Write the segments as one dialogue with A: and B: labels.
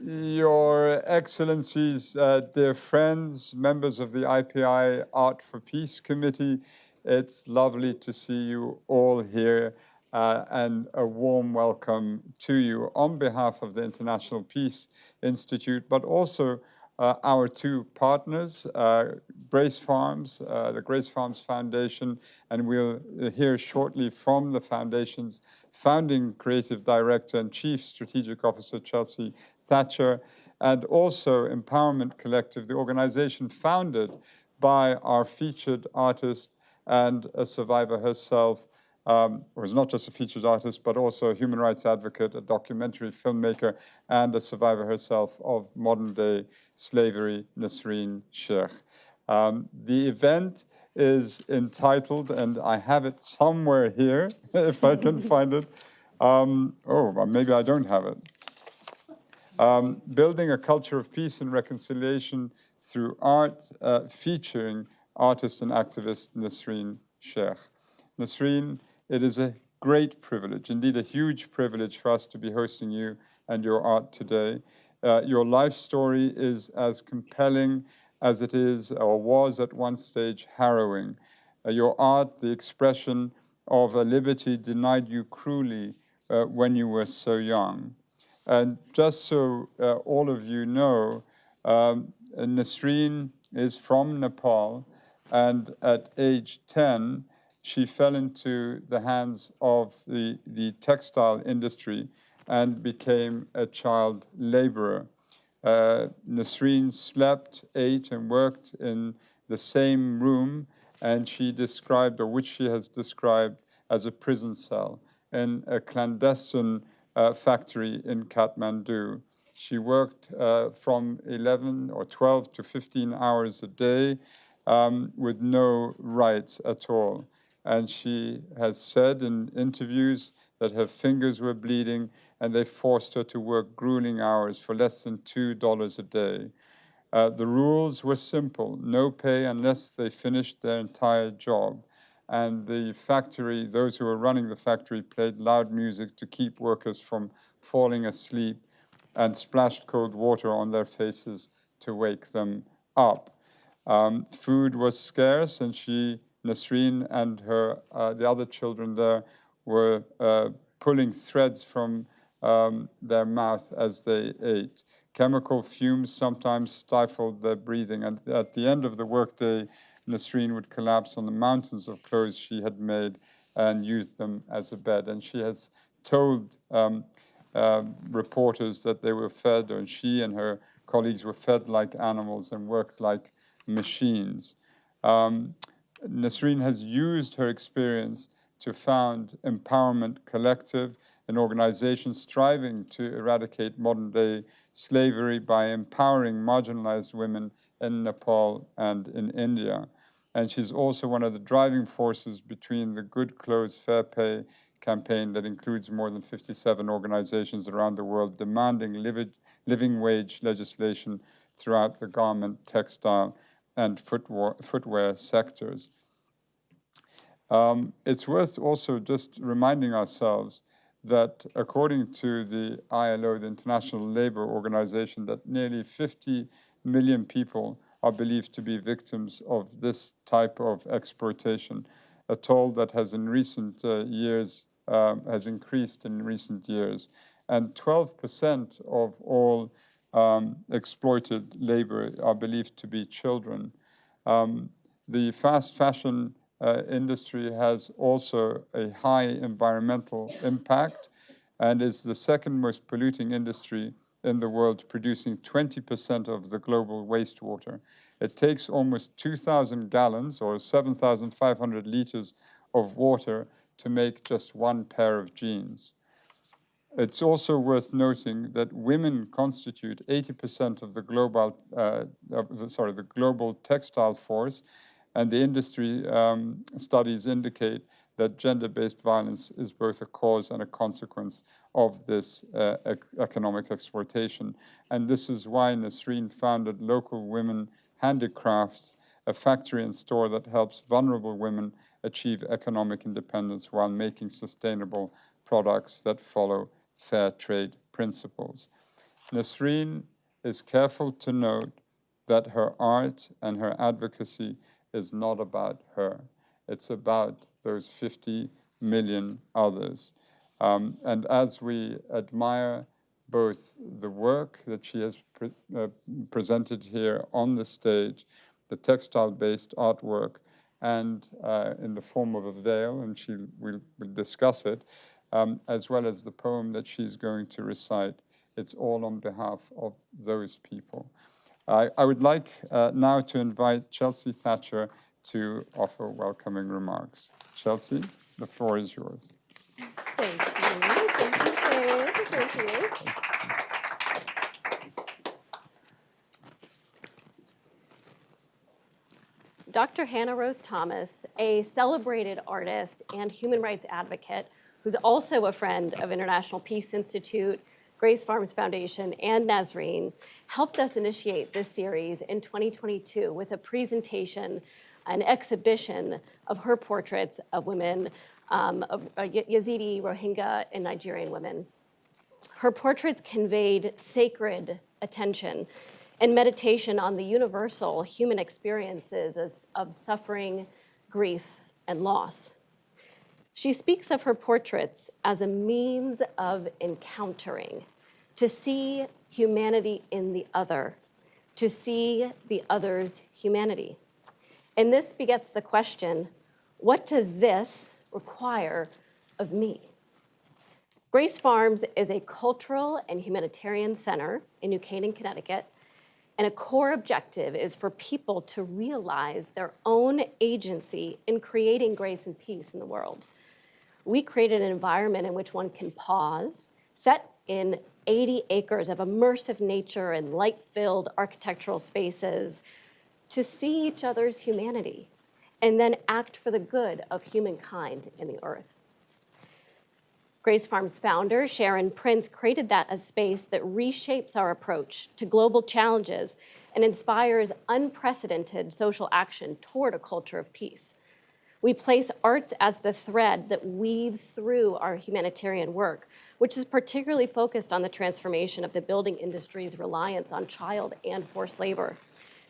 A: Your Excellencies, dear friends, members of the IPI Art for Peace Committee, it's lovely to see you all here and a warm welcome to you on behalf of the International Peace Institute, but also our two partners, Grace Farms, the Grace Farms Foundation, and we'll hear shortly from the foundation's founding creative director and chief strategic officer, Chelsea Thatcher, and also Empowerment Collective, the organization founded by our featured artist and a survivor herself, who is not just a featured artist, but also a human rights advocate, a documentary filmmaker, and a survivor herself of modern-day slavery, Nasreen Sheikh. The event is entitled, and I have it somewhere here, if I can find it. Maybe I don't have it. Building a culture of peace and reconciliation through art, featuring artist and activist Nasreen Sheikh. Nasreen, it is a great privilege, indeed a huge privilege for us to be hosting you and your art today. Your life story is as compelling as it is or was at one stage harrowing. Your art, the expression of a liberty denied you cruelly when you were so young. And just so all of you know, Nasreen is from Nepal, and at age 10, she fell into the hands of the textile industry and became a child laborer. Nasreen slept, ate, and worked in the same room, and she described, or which she has described, as a prison cell in a clandestine factory in Kathmandu. She worked from 11 or 12 to 15 hours a day with no rights at all. And she has said in interviews that her fingers were bleeding and they forced her to work grueling hours for less than $2 a day. The rules were simple: no pay unless they finished their entire job. And the factory, those who were running the factory, played loud music to keep workers from falling asleep and splashed cold water on their faces to wake them up. Food was scarce, and Nasreen and her the other children there were pulling threads from their mouth as they ate. Chemical fumes sometimes stifled their breathing, and at the end of the workday, Nasreen would collapse on the mountains of clothes she had made and used them as a bed. And she has told reporters that they were fed, or she and her colleagues were fed like animals and worked like machines. Nasreen has used her experience to found Empowerment Collective, an organization striving to eradicate modern-day slavery by empowering marginalized women in Nepal and in India. And she's also one of the driving forces between the Good Clothes, Fair Pay campaign that includes more than 57 organizations around the world demanding living wage legislation throughout the garment, textile, and footwear sectors. It's worth also just reminding ourselves that according to the ILO, the International Labour Organization, that nearly 50 million people are believed to be victims of this type of exploitation, a toll that has in recent years has increased in recent years. And 12% of all exploited labor are believed to be children. The fast fashion industry has also a high environmental impact and is the second most polluting industry in the world, producing 20% of the global wastewater. It takes almost 2,000 gallons or 7,500 liters of water to make just one pair of jeans. It's also worth noting that women constitute 80% of the global textile force, and the industry studies indicate that gender-based violence is both a cause and a consequence of this economic exploitation. And this is why Nasreen founded Local Women Handicrafts, a factory and store that helps vulnerable women achieve economic independence while making sustainable products that follow fair trade principles. Nasreen is careful to note that her art and her advocacy is not about her. It's about those 50 million others. And as we admire both the work that she has presented here on the stage, the textile-based artwork, and in the form of a veil, and she will discuss it, as well as the poem that she's going to recite. It's all on behalf of those people. I would like now to invite Chelsea Thatcher to offer welcoming remarks. Chelsea, the floor is yours.
B: Thank you. Thank you, Zeid. Thank you. Dr. Hannah Rose Thomas, a celebrated artist and human rights advocate who's also a friend of International Peace Institute, Grace Farms Foundation, and Nasreen, helped us initiate this series in 2022 with a presentation, an exhibition of her portraits of women, of Yazidi, Rohingya, and Nigerian women. Her portraits conveyed sacred attention and meditation on the universal human experiences of suffering, grief, and loss. She speaks of her portraits as a means of encountering, to see humanity in the other, to see the other's humanity. And this begets the question, what does this require of me? Grace Farms is a cultural and humanitarian center in New Canaan, Connecticut, and a core objective is for people to realize their own agency in creating grace and peace in the world. We created an environment in which one can pause, set in 80 acres of immersive nature and light-filled architectural spaces to see each other's humanity and then act for the good of humankind in the earth. Grace Farms founder, Sharon Prince, created that as space that reshapes our approach to global challenges and inspires unprecedented social action toward a culture of peace. We place arts as the thread that weaves through our humanitarian work, which is particularly focused on the transformation of the building industry's reliance on child and forced labor.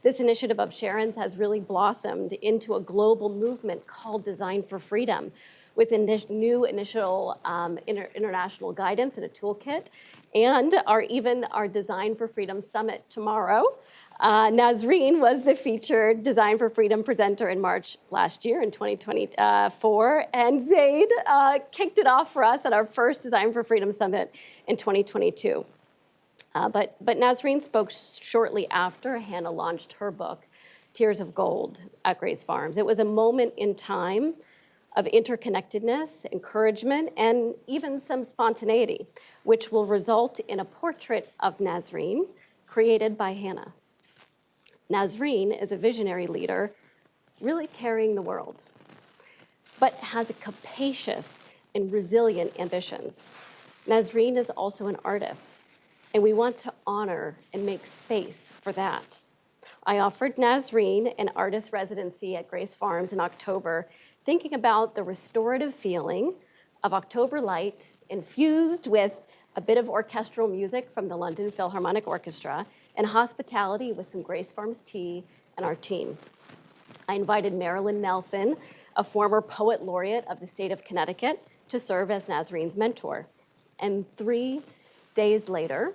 B: This initiative of Sharon's has really blossomed into a global movement called Design for Freedom, with new initial international guidance and a toolkit, and our Design for Freedom Summit tomorrow. Nasreen was the featured Design for Freedom presenter in March last year in 2024, and Zeid kicked it off for us at our first Design for Freedom Summit in 2022. But Nasreen spoke shortly after Hannah launched her book, Tears of Gold, at Grace Farms. It was a moment in time of interconnectedness, encouragement, and even some spontaneity, which will result in a portrait of Nasreen created by Hannah. Nasreen is a visionary leader, really carrying the world, but has a capacious and resilient ambitions. Nasreen is also an artist, and we want to honor and make space for that. I offered Nasreen an artist residency at Grace Farms in October, thinking about the restorative feeling of October light infused with a bit of orchestral music from the London Philharmonic Orchestra and hospitality with some Grace Farms tea and our team. I invited Marilyn Nelson, a former poet laureate of the state of Connecticut, to serve as Nasreen's mentor. And 3 days later,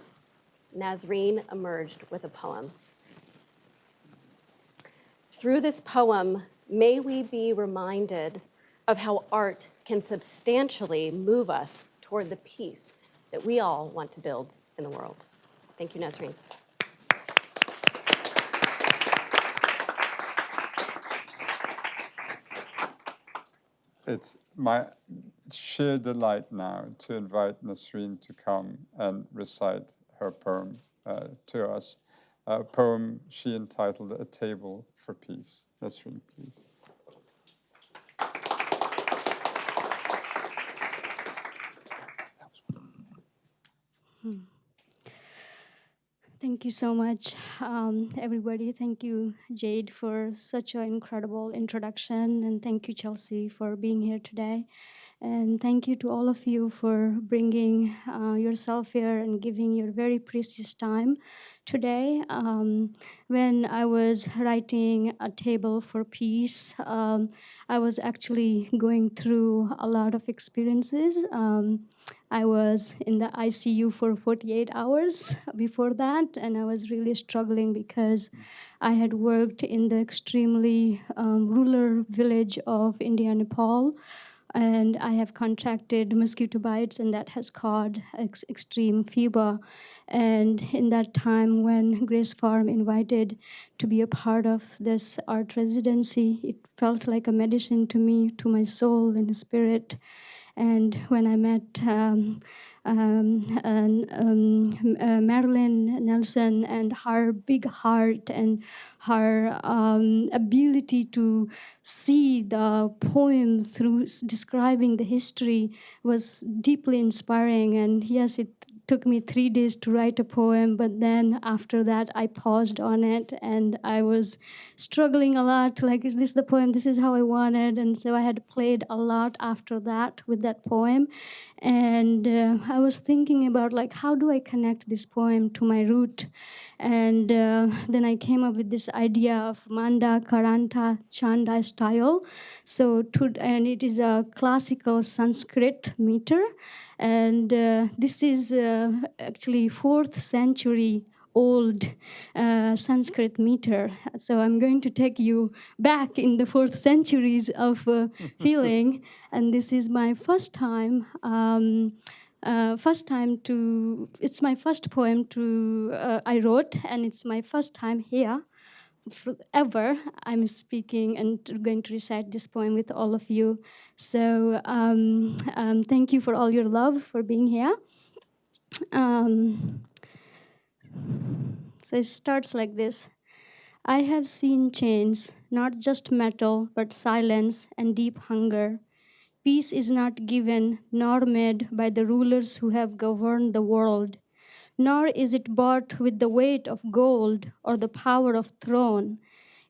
B: Nasreen emerged with a poem. Through this poem, may we be reminded of how art can substantially move us toward the peace that we all want to build in the world. Thank you, Nasreen.
A: It's my sheer delight now to invite Nasreen to come and recite her poem to us, a poem she entitled A Table for Peace. Nasreen, please.
C: Thank you so much, everybody. Thank you, Zeid, for such an incredible introduction. And thank you, Chelsea, for being here today. And thank you to all of you for bringing yourself here and giving your very precious time today. When I was writing A Table for Peace, I was actually going through a lot of experiences. I was in the ICU for 48 hours before that, and I was really struggling because I had worked in the extremely rural village of India, Nepal, and I have contracted mosquito bites, and that has caused extreme fever. And in that time, when Grace Farm invited to be a part of this art residency, it felt like a medicine to me, to my soul and spirit. And when I met Marilyn Nelson and her big heart and her ability to see the poem through describing the history was deeply inspiring. And yes, it took me 3 days to write a poem, but then after that I paused on it and I was struggling a lot, like, is this the poem? This is how I wanted. And so I had played a lot after that with that poem. And I was thinking about, like, how do I connect this poem to my root? And then I came up with this idea of Manda, Karanta, Chanda style. And it is a classical Sanskrit meter. And this is actually 4th century old Sanskrit meter. So I'm going to take you back in the 4th centuries of feeling. And this is my first time. It's my first poem I wrote, and it's my first time here ever I'm speaking and going to recite this poem with all of you. So thank you for all your love for being here. So it starts like this. I have seen chains, not just metal, but silence and deep hunger. Peace is not given nor made by the rulers who have governed the world, nor is it bought with the weight of gold or the power of throne.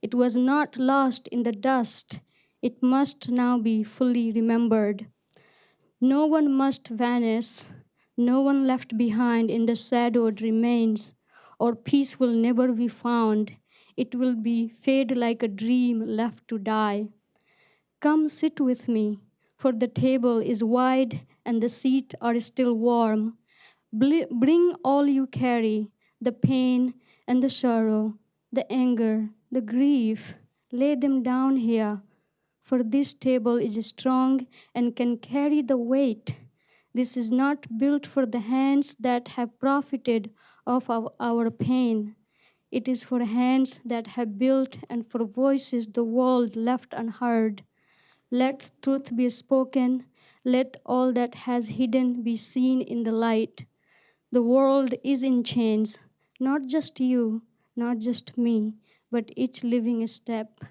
C: It was not lost in the dust. It must now be fully remembered. No one must vanish, no one left behind in the shadowed remains, or peace will never be found. It will be fade like a dream left to die. Come sit with me, for the table is wide and the seats are still warm. Bring all you carry, the pain and the sorrow, the anger, the grief. Lay them down here, for this table is strong and can carry the weight. This is not built for the hands that have profited of our pain. It is for hands that have built and for voices the world left unheard. Let truth be spoken. Let all that has hidden be seen in the light. The world is in chains, not just you, not just me, but each living step.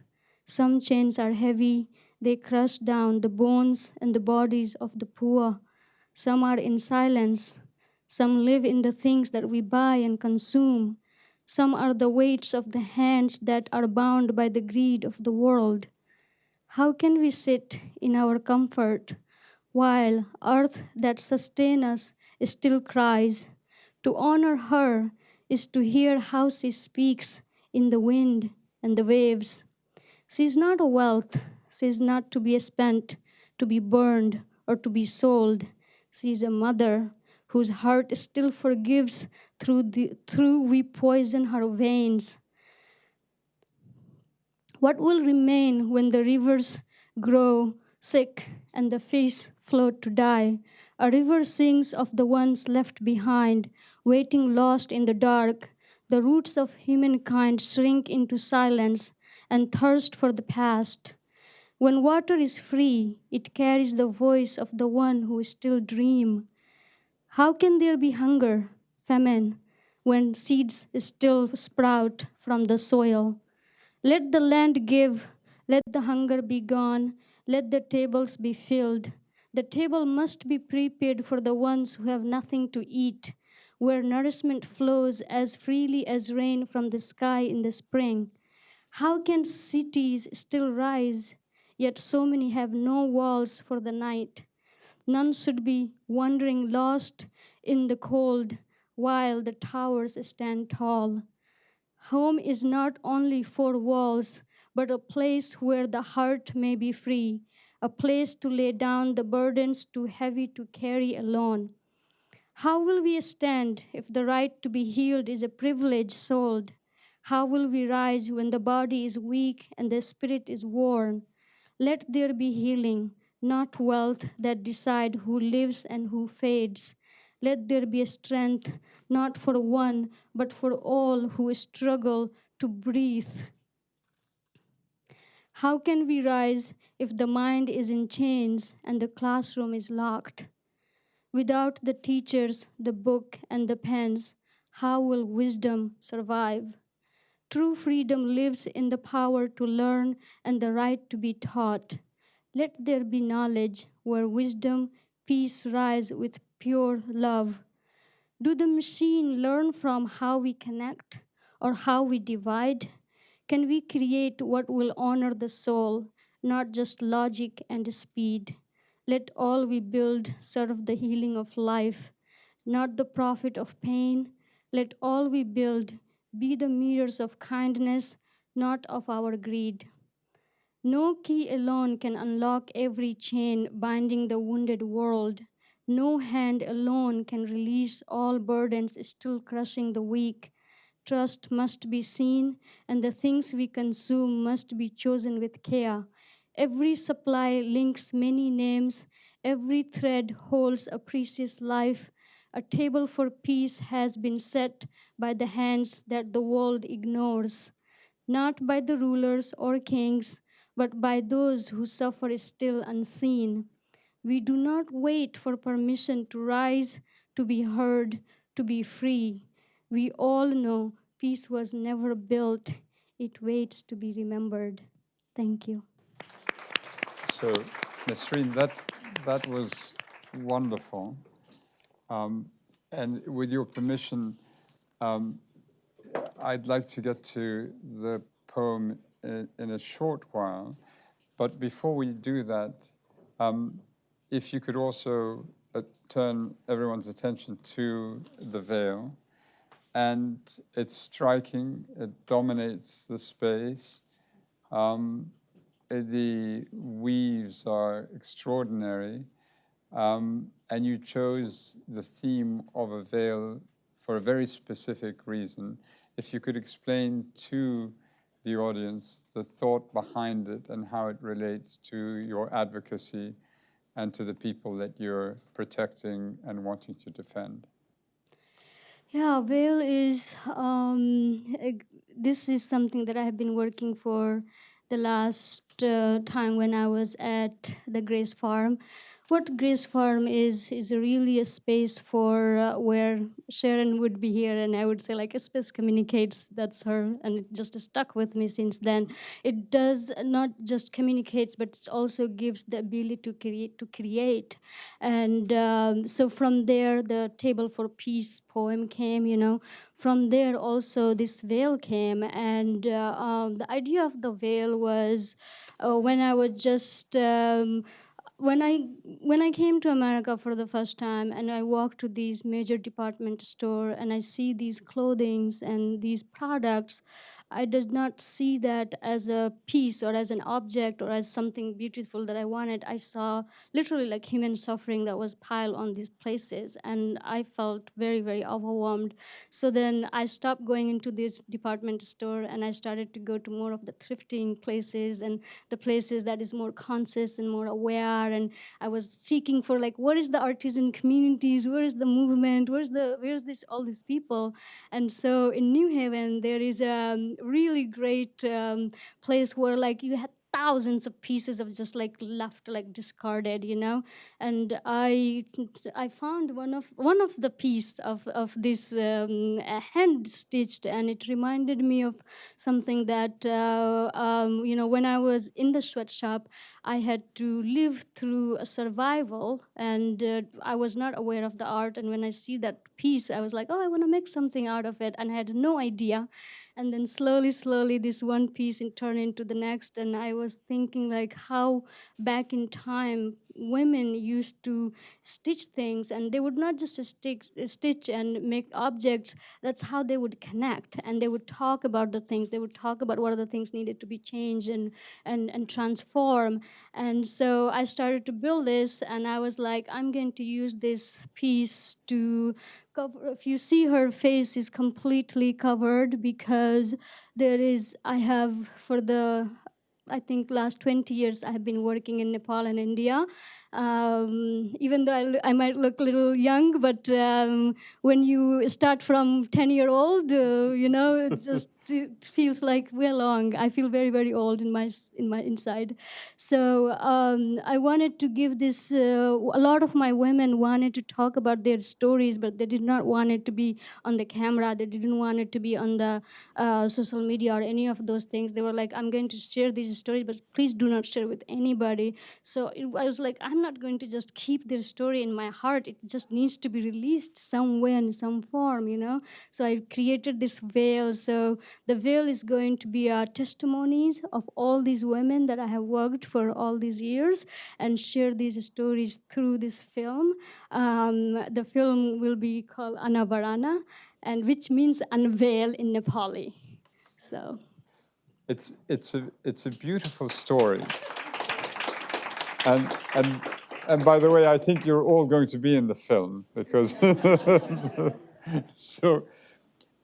C: Some chains are heavy, they crush down the bones and the bodies of the poor. Some are in silence. Some live in the things that we buy and consume. Some are the weights of the hands that are bound by the greed of the world. How can we sit in our comfort while earth that sustains us still cries? To honor her is to hear how she speaks in the wind and the waves. She is not a wealth. She is not to be spent, to be burned, or to be sold. She is a mother whose heart still forgives through we poison her veins. What will remain when the rivers grow sick and the fish float to die? A river sings of the ones left behind, waiting lost in the dark. The roots of humankind shrink into silence and thirst for the past. When water is free, it carries the voice of the one who still dream. How can there be hunger, famine, when seeds still sprout from the soil? Let the land give, let the hunger be gone, let the tables be filled. The table must be prepared for the ones who have nothing to eat, where nourishment flows as freely as rain from the sky in the spring. How can cities still rise, yet so many have no walls for the night? None should be wandering lost in the cold while the towers stand tall. Home is not only four walls, but a place where the heart may be free, a place to lay down the burdens too heavy to carry alone. How will we stand if the right to be healed is a privilege sold? How will we rise when the body is weak and the spirit is worn? Let there be healing, not wealth that decide who lives and who fades. Let there be a strength, not for one, but for all who struggle to breathe. How can we rise if the mind is in chains and the classroom is locked? Without the teachers, the book, and the pens, how will wisdom survive? True freedom lives in the power to learn and the right to be taught. Let there be knowledge where wisdom, peace rise with pure love. Do the machine learn from how we connect or how we divide? Can we create what will honor the soul, not just logic and speed? Let all we build serve the healing of life, not the profit of pain. Let all we build be the mirrors of kindness, not of our greed. No key alone can unlock every chain binding the wounded world. No hand alone can release all burdens still crushing the weak. Trust must be seen, and the things we consume must be chosen with care. Every supply links many names, every thread holds a precious life. A table for peace has been set by the hands that the world ignores, not by the rulers or kings, but by those who suffer still unseen. We do not wait for permission to rise, to be heard, to be free. We all know peace was never built, it waits to be remembered. Thank you.
A: So, Nasreen, that was wonderful. And with your permission, I'd like to get to the poem in a short while. But before we do that, if you could also turn everyone's attention to the veil. And it's striking, it dominates the space. The weaves are extraordinary. And you chose the theme of a veil for a very specific reason. If you could explain to the audience the thought behind it and how it relates to your advocacy and to the people that you're protecting and wanting to defend.
C: Yeah, veil is, this is something that I have been working for the last time when I was at the Grace Farm. What Grace Farm is really a space for where Sharon would be here, and I would say like a space communicates. That's her, and it just stuck with me since then. It does not just communicates, but it also gives the ability to create. And so from there, the Table for Peace poem came. From there also this veil came, and the idea of the veil was when I was just. When I came to America for the first time and I walk to these major department store and I see these clothings and these products, I did not see that as a piece or as an object or as something beautiful that I wanted. I saw literally like human suffering that was piled on these places, and I felt very, very overwhelmed. So then I stopped going into this department store and I started to go to more of the thrifting places and the places that is more conscious and more aware. And I was seeking for like, what is the artisan communities? Where is the movement? Where's this all these people? And so in New Haven, there is a really great place where like you had thousands of pieces of just like left like discarded, and I found one of the piece of this hand stitched, and it reminded me of something that when I was in the sweatshop, I had to live through a survival, and I was not aware of the art. And when I see that piece, I was like, oh, I want to make something out of it, and I had no idea. And then slowly, this one piece turned into the next, and I was thinking like how back in time women used to stitch things, and they would not just stitch and make objects. That's how they would connect, and they would talk about the things. They would talk about what are the things needed to be changed and transform. And so I started to build this, and I was like, I'm going to use this piece to cover. If you see, her face is completely covered because I have, for the, I think, last 20 years, I have been working in Nepal and India. Even though I might look a little young, but when you start from 10-year-old, it feels like we're long. I feel very, very old in my inside. So I wanted to give this. A lot of my women wanted to talk about their stories, but they did not want it to be on the camera. They didn't want it to be on the social media or any of those things. They were like, I'm going to share these stories, but please do not share with anybody. So I was like, I'm not going to just keep their story in my heart. It just needs to be released somewhere in some form, So I created this veil. So the veil is going to be testimonies of all these women that I have worked for all these years and share these stories through this film. The film will be called Anabarana, and which means unveil in Nepali. So
A: it's a beautiful story, and by the way, I think you're all going to be in the film because so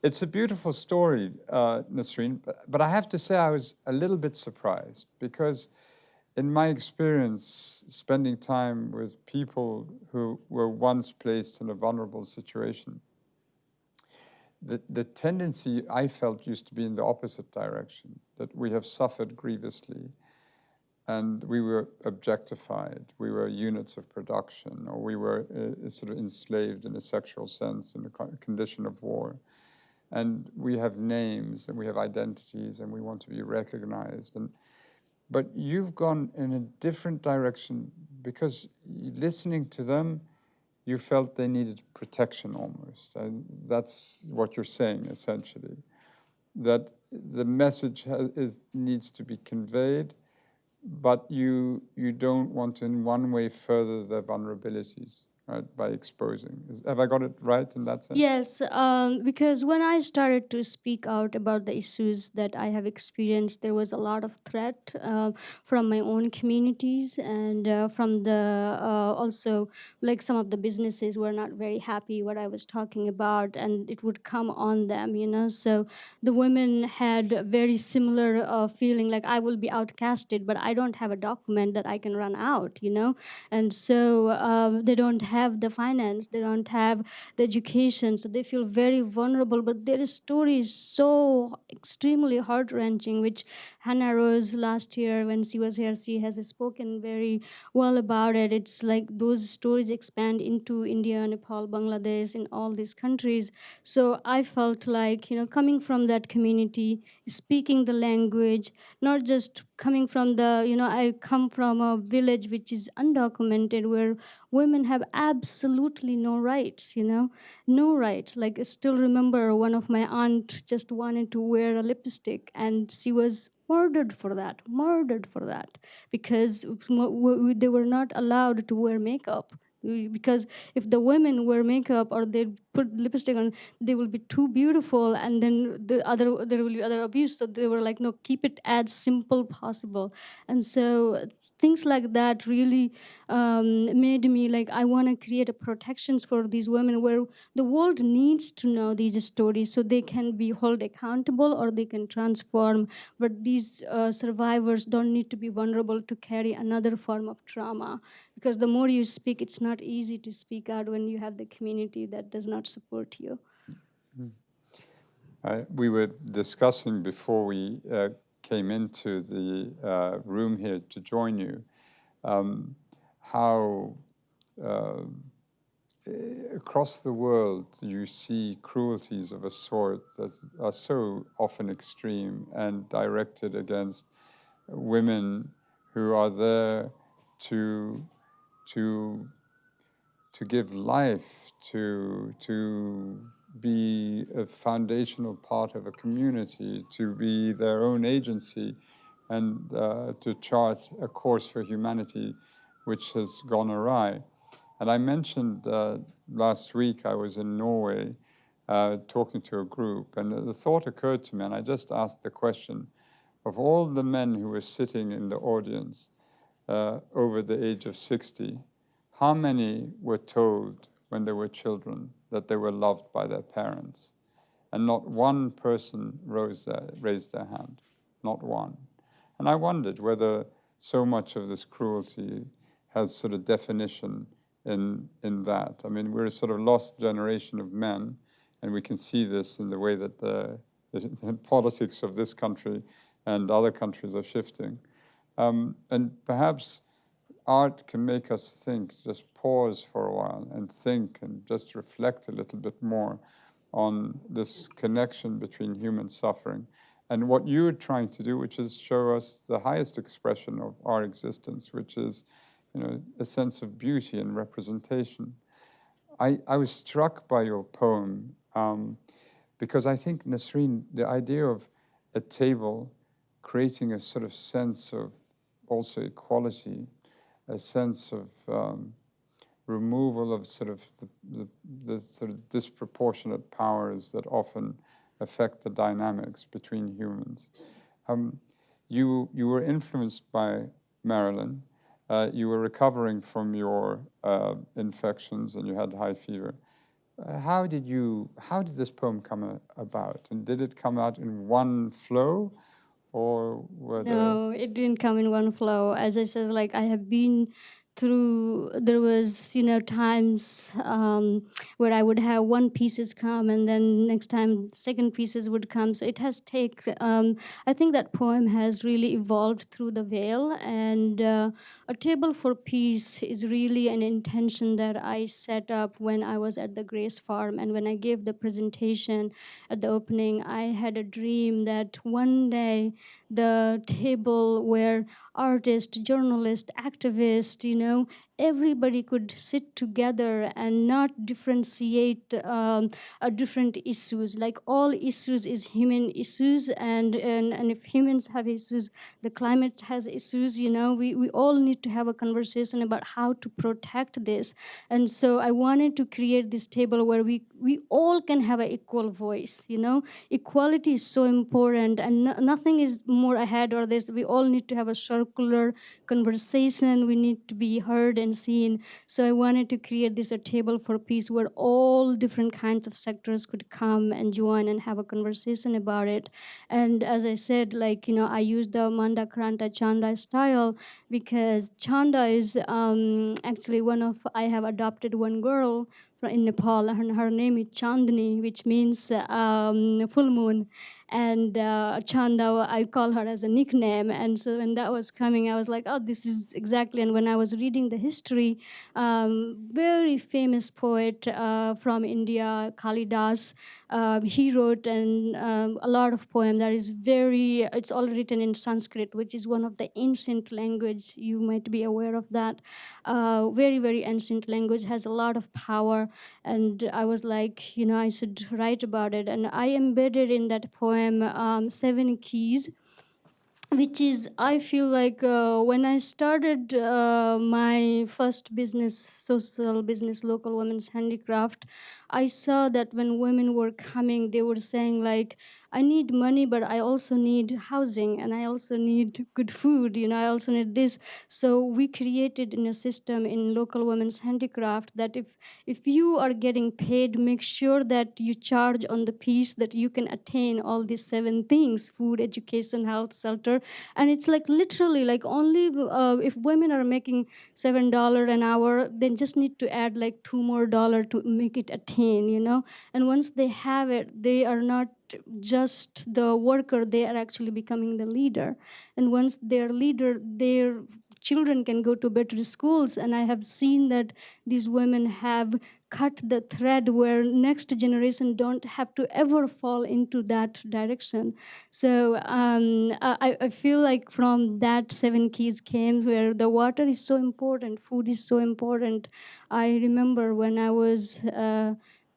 A: it's a beautiful story, Nasreen. But I have to say I was a little bit surprised because in my experience, spending time with people who were once placed in a vulnerable situation, the tendency I felt used to be in the opposite direction, that we have suffered grievously and we were objectified, we were units of production, or we were sort of enslaved in a sexual sense in a condition of war. And we have names and we have identities and we want to be recognized. But you've gone in a different direction because listening to them, you felt they needed protection almost. And that's what you're saying, essentially. That the message needs to be conveyed, but you don't want to in one way further their vulnerabilities, right, by exposing. Have I got it right in that sense?
C: yes, because when I started to speak out about the issues that I have experienced, there was a lot of threat from my own communities and from the also, like, some of the businesses were not very happy what I was talking about, and it would come on them. So the women had a very similar feeling, like I will be outcasted, but I don't have a document that I can run out. And so they don't have the finance, they don't have the education, so they feel very vulnerable. But their story is so extremely heart-wrenching, which Hannah Rose last year when she was here, she has spoken very well about it. It's like those stories expand into India, Nepal, Bangladesh, in all these countries. So I felt like, coming from that community, speaking the language, not just coming from I come from a village which is undocumented, where women have absolutely no rights, no rights. Like, I still remember one of my aunt just wanted to wear a lipstick, and she was murdered for that, because they were not allowed to wear makeup. Because if the women wear makeup or they put lipstick on, they will be too beautiful, and then there will be other abuse. So they were like, no, keep it as simple possible. And so things like that really made me like, I want to create a protections for these women, where the world needs to know these stories so they can be held accountable or they can transform. But these survivors don't need to be vulnerable to carry another form of trauma, because the more you speak, it's not easy to speak out when you have the community that does not support you.
A: We were discussing before we came into the room here to join you how across the world you see cruelties of a sort that are so often extreme and directed against women who are there to give life, to be a foundational part of a community, to be their own agency, and to chart a course for humanity. which has gone awry. And I mentioned last week I was in Norway talking to a group, and the thought occurred to me, and I just asked the question, of all the men who were sitting in the audience over the age of 60, how many were told when they were children that they were loved by their parents? And not one person raised their hand, not one. And I wondered whether so much of this cruelty has sort of definition in that. I mean, we're a sort of lost generation of men, and we can see this in the way that the politics of this country and other countries are shifting. And perhaps art can make us think, just pause for a while and think and just reflect a little bit more on this connection between human suffering and what you're trying to do, which is show us the highest expression of our existence, which is, a sense of beauty and representation. I was struck by your poem because I think, Nasreen, the idea of a table creating a sort of sense of also equality, a sense of removal of sort of the sort of disproportionate powers that often affect the dynamics between humans. You were influenced by Marilyn. You were recovering from your infections and you had high fever. How did this poem come about? And did it come out in one flow? Or were
C: No, it didn't come in one flow. As I said, like I have been through, there was, times where I would have one pieces come and then next time second pieces would come. So it has I think that poem has really evolved through the veil, and a table for peace is really an intention that I set up when I was at the Grace Farm. And when I gave the presentation at the opening, I had a dream that one day the table where artists, journalists, activists, everybody could sit together and not differentiate different issues. Like all issues is human issues, and if humans have issues, the climate has issues. We all need to have a conversation about how to protect this. And so I wanted to create this table where we all can have an equal voice. Equality is so important, and nothing is more ahead or this. We all need to have a circular conversation. We need to be heard and seen. So I wanted to create this a table for peace where all different kinds of sectors could come and join and have a conversation about it. And as I said, I used the Manda Kranta Chanda style because Chanda is actually I have adopted one girl in Nepal, and her name is Chandni, which means full moon. And Chanda, I call her as a nickname. And so when that was coming, I was like, oh, this is exactly. And when I was reading the history, very famous poet from India, Kalidas, he wrote a lot of poems that is it's all written in Sanskrit, which is one of the ancient language. You might be aware of that. Very, very ancient language, has a lot of power. And I was like, I should write about it. And I embedded in that poem 7 keys, which is, I feel like when I started my first business, social business, local women's handicraft, I saw that when women were coming, they were saying like, I need money, but I also need housing, and I also need good food, I also need this. So we created in a system in local women's handicraft that if you are getting paid, make sure that you charge on the piece that you can attain all these 7 things: food, education, health, shelter. And it's like literally like only if women are making $7 an hour, they just need to add like $2 more to make it attain, And once they have it, they are not just the worker, they are actually becoming the leader. And once they're leader, their children can go to better schools. And I have seen that these women have cut the thread where next generation don't have to ever fall into that direction. So I feel like from that 7 keys came where the water is so important, food is so important. I remember when I was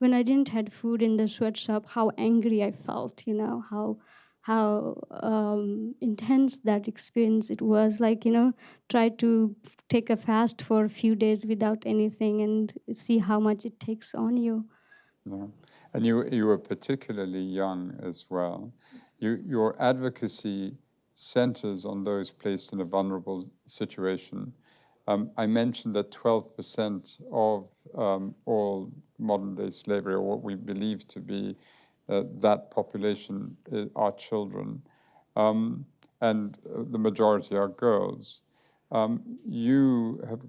C: when I didn't had food in the sweatshop, how angry I felt, how how intense that experience it was. Like, try to take a fast for a few days without anything and see how much it takes on you.
A: Yeah. And you were particularly young as well. Your advocacy centers on those placed in a vulnerable situation. I mentioned that 12% of all modern-day slavery, or what we believe to be that population, are children, and the majority are girls. You have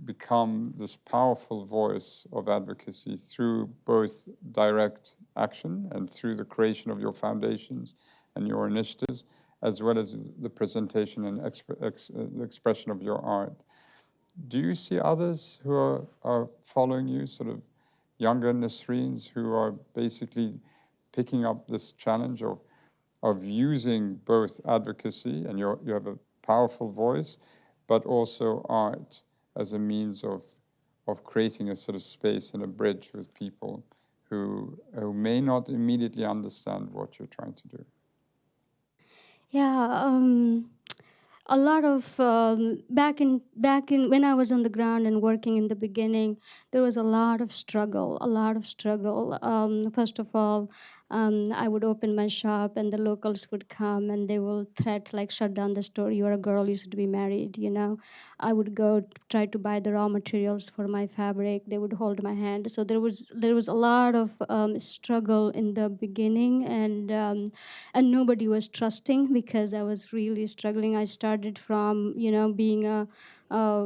A: become this powerful voice of advocacy through both direct action and through the creation of your foundations and your initiatives, as well as the presentation and the expression of your art. Do you see others who are following you, sort of younger Nasreens, who are basically picking up this challenge of using both advocacy, and you have a powerful voice, but also art as a means of creating a sort of space and a bridge with people who may not immediately understand what you're trying to do?
C: Yeah, a lot of back in when I was on the ground and working in the beginning, there was a lot of struggle. First of all, I would open my shop and the locals would come and they will threat, like, shut down the store. You're a girl, you should be married. I would go try to buy the raw materials for my fabric. They would hold my hand. So there was a lot of struggle in the beginning, and nobody was trusting because I was really struggling. I started from being a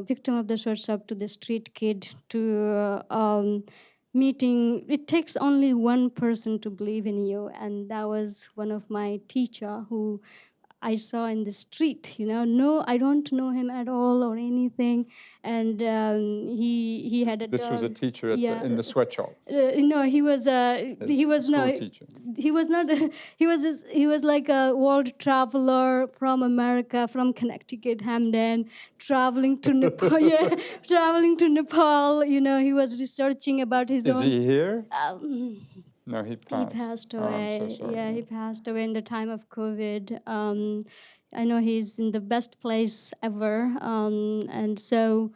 C: victim of the sweatshop to the street kid to meeting. It takes only one person to believe in you, and that was one of my teacher who I saw in the street. No, I don't know him at all or anything, and he had a
A: This was a
C: dog.
A: teacher
C: Yeah.
A: in the sweatshop.
C: No, he was
A: School teacher.
C: he was not. He was like a world traveler from America, from Connecticut, Hamden, traveling to Nepal. Yeah, traveling to Nepal. He was researching about his
A: Is
C: own.
A: he here? No, he
C: He
A: passed.
C: passed
A: Oh, I'm
C: away.
A: so sorry.
C: Yeah, he passed away in the time of COVID. I know he's in the best place ever, and so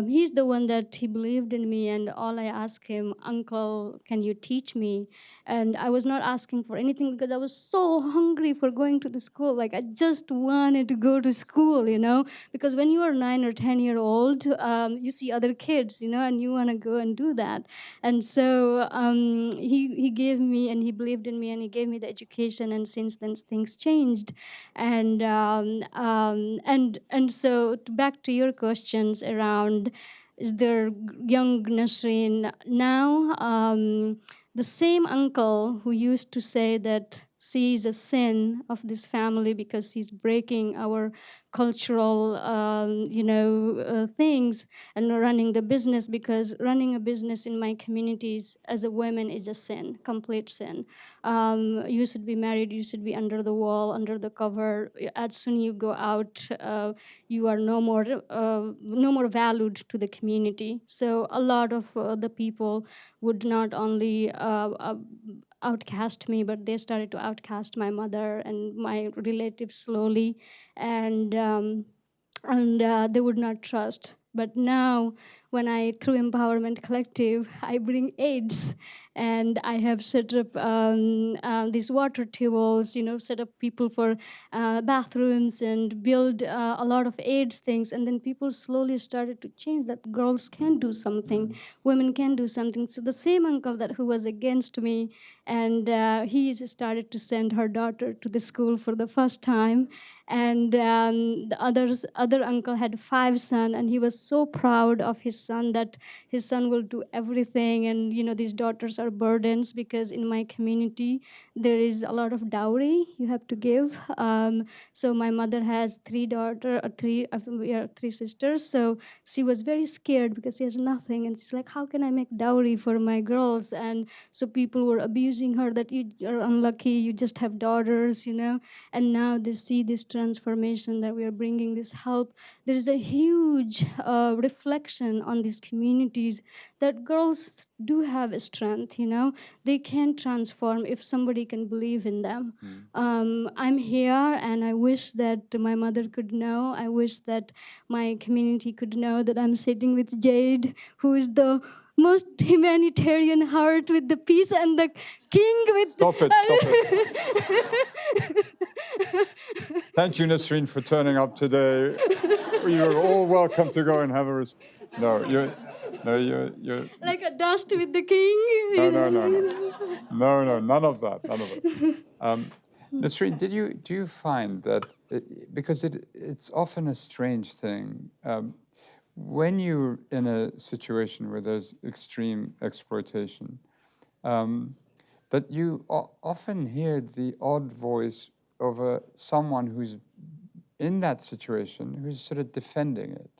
C: he's the one that he believed in me. And all I asked him, Uncle, can you teach me? And I was not asking for anything because I was so hungry for going to the school. Like, I just wanted to go to school, because when you are 9 or 10-year-old, you see other kids, and you want to go and do that. And so he gave me, and he believed in me, and he gave me the education. And since then, things changed. And so back to your questions around, is there young Nasreen now? The same uncle who used to say that she is a sin of this family because she's breaking our cultural, things, and running the business, because running a business in my communities as a woman is a sin, complete sin. You should be married, you should be under the wall, under the cover. As soon you go out, you are no more valued to the community. So a lot of the people would not only outcast me, but they started to outcast my mother and my relatives slowly, and they would not trust. But now, when I, through Empowerment Collective, I bring AIDS, and I have set up these water tables, set up people for bathrooms, and build a lot of AIDS things. And then people slowly started to change that girls can do something, women can do something. So the same uncle who was against me, and he started to send her daughter to the school for the first time. And the other uncle had 5 sons, and he was so proud of his son that his son will do everything. And these daughters are burdens, because in my community there is a lot of dowry you have to give. So my mother has 3 sisters. So she was very scared because she has nothing, and she's like, how can I make dowry for my girls? And so people were abusing her, that you are unlucky, you just have daughters. And now they see this transformation, that we are bringing this help. There is a huge reflection on these communities that girls do have a strength, they can transform if somebody can believe in them. I'm here, and I wish that my mother could know. I wish that my community could know that I'm sitting with Zeid, who is the most humanitarian heart with the peace, and the king with
A: Stop it. Thank you, Nasreen, for turning up today. You're all welcome to go and have a... you're...
C: like a dust with the king.
A: No, none of that. Nasreen, do you find that, because it's often a strange thing, when you're in a situation where there's extreme exploitation, that you often hear the odd voice of someone who's in that situation, who's sort of defending it,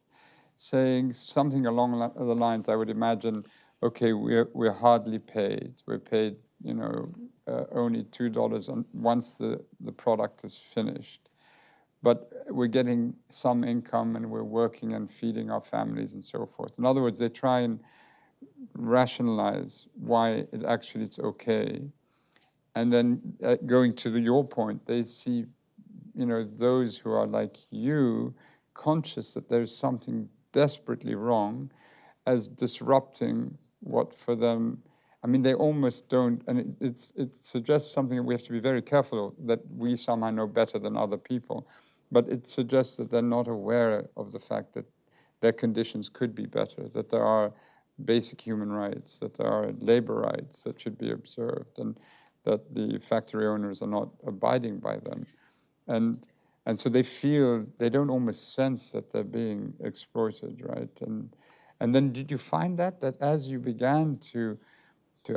A: saying something along the lines, I would imagine, okay, we're hardly paid. We're paid, only $2 once the product is finished. But we're getting some income, and we're working and feeding our families and so forth. In other words, they try and rationalize why it's okay. And then going to your point, they see, those who are like you, conscious that there's something desperately wrong, as disrupting what for them, they almost don't, and it suggests something that we have to be very careful of, that we somehow know better than other people. But it suggests that they're not aware of the fact that their conditions could be better, that there are basic human rights, that there are labor rights that should be observed, and that the factory owners are not abiding by them. And so they don't almost sense that they're being exploited, right? And then did you find that as you began to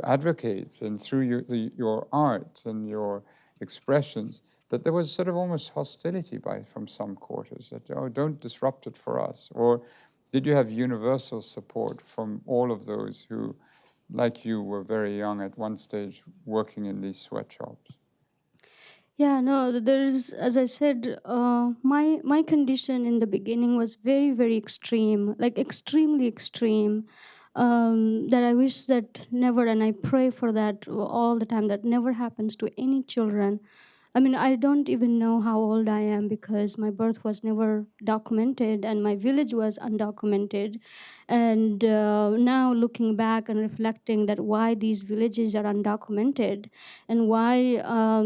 A: advocate, and through your art and your expressions, that there was sort of almost hostility from some quarters, that, don't disrupt it for us? Or did you have universal support from all of those who, like you, were very young at one stage working in these sweatshops?
C: Yeah, no, there's, as I said, my condition in the beginning was very, very extreme, like extremely extreme, that I wish that never, and I pray for that all the time, that never happens to any children. I don't even know how old I am, because my birth was never documented and my village was undocumented. And now looking back and reflecting that why these villages are undocumented, and why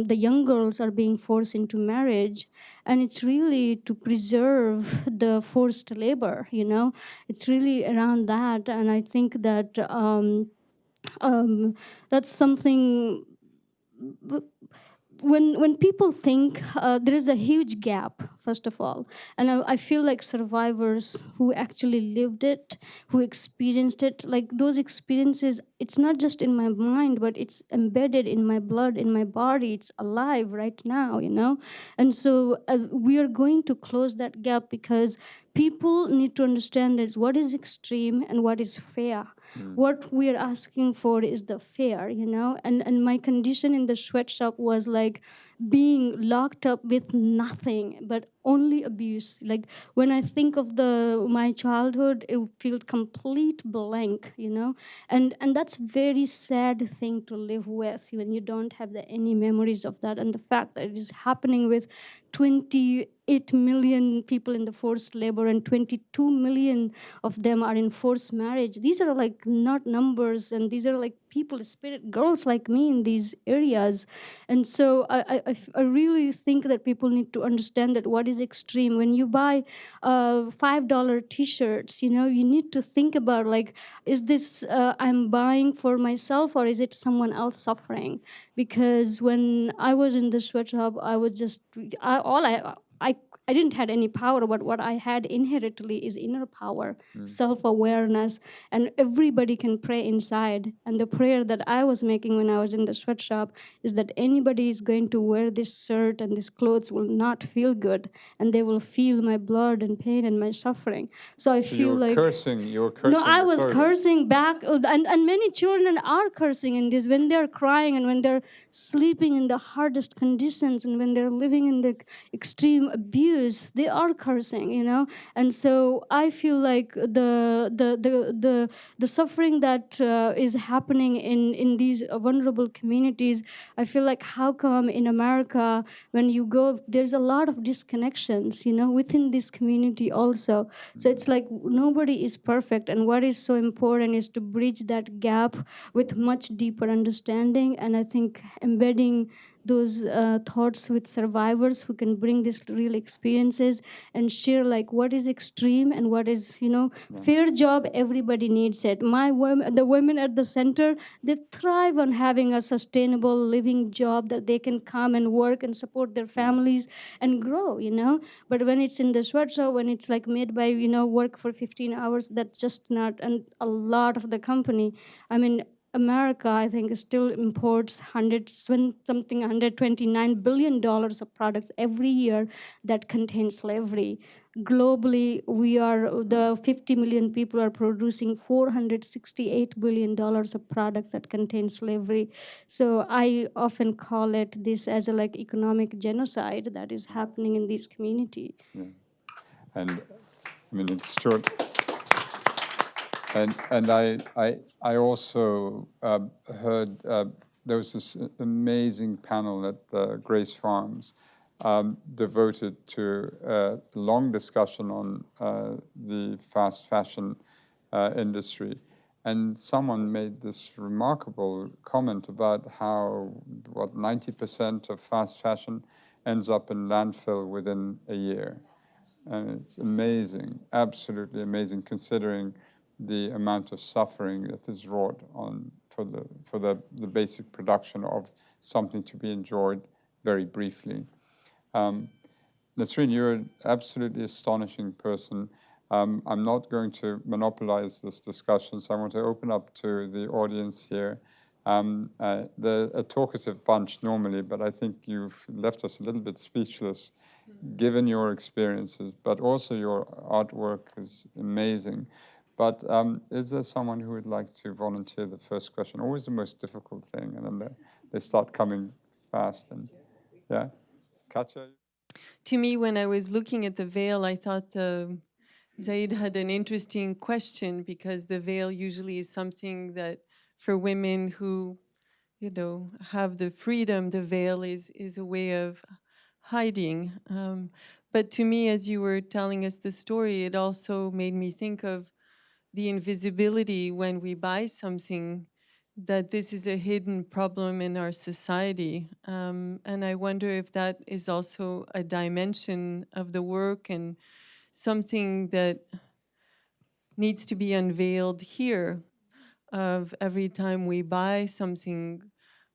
C: the young girls are being forced into marriage, and it's really to preserve the forced labor, It's really around that, and I think that that's something. When people think, there is a huge gap, first of all, and I feel like survivors who actually lived it, who experienced it, like those experiences, it's not just in my mind, but it's embedded in my blood, in my body. It's alive right now, And so we are going to close that gap, because people need to understand is what is extreme and what is fair. What we are asking for is the fair, And my condition in the sweatshop was like being locked up with nothing but only abuse. Like when I think of my childhood, it feels complete blank, And that's very sad thing to live with when you don't have any memories of that, and the fact that it is happening with 28 million people in the forced labor, and 22 million of them are in forced marriage. These are like not numbers, and these are like people, spirit girls like me in these areas. And so I really think that people need to understand that what is extreme. When you buy $5 t-shirts, you need to think about, like, is this I'm buying for myself, or is it someone else suffering? Because when I was in the sweatshop, I was just I didn't have any power, but what I had inherently is inner power, self-awareness, and everybody can pray inside. And the prayer that I was making when I was in the sweatshop is that anybody is going to wear this shirt and these clothes will not feel good, and they will feel my blood and pain and my suffering. So I feel like
A: you were cursing.
C: No, I was cursing back, and many children are cursing in this when they're crying and when they're sleeping in the hardest conditions and when they're living in the extreme abuse. abuse, they are cursing, you know. And so I feel like the suffering that is happening in these vulnerable communities, I feel like how come in America when you go, there's a lot of disconnections, you know, within this community also. So it's like nobody is perfect, and what is so important is to bridge that gap with much deeper understanding. And I think embedding those thoughts with survivors who can bring these real experiences and share like what is extreme and what is, you know, fair job, everybody needs it. The women at the center, they thrive on having a sustainable living job that they can come and work and support their families and grow, you know. But when it's in the sweatshop, when it's like made by, you know, work for 15 hours, that's just not. And a lot of the company, I mean, America, I think, still imports $129 billion of products every year that contain slavery. Globally, we are the 50 million people are producing $468 billion of products that contain slavery. So I often call it this as a like economic genocide that is happening in this community.
A: Yeah. And I mean, it's true. And I also heard there was this amazing panel at Grace Farms devoted to a long discussion on the fast fashion industry. And someone made this remarkable comment about how, 90% of fast fashion ends up in landfill within a year. And it's amazing, absolutely amazing, considering the amount of suffering that is wrought on for the basic production of something to be enjoyed very briefly. Nasreen, you're an absolutely astonishing person. I'm not going to monopolize this discussion, so I want to open up to the audience here. They're a talkative bunch normally, but I think you've left us a little bit speechless, given your experiences, but also your artwork is amazing. But is there someone who would like to volunteer the first question? Always the most difficult thing, and then they start coming fast. And yeah, Katja?
D: To me, when I was looking at the veil, I thought Zeid had an interesting question, because the veil usually is something that for women who, you know, have the freedom, the veil is a way of hiding. But to me, as you were telling us the story, it also made me think of the invisibility when we buy something, that this is a hidden problem in our society. And I wonder if that is also a dimension of the work and something that needs to be unveiled here. Of every time we buy something,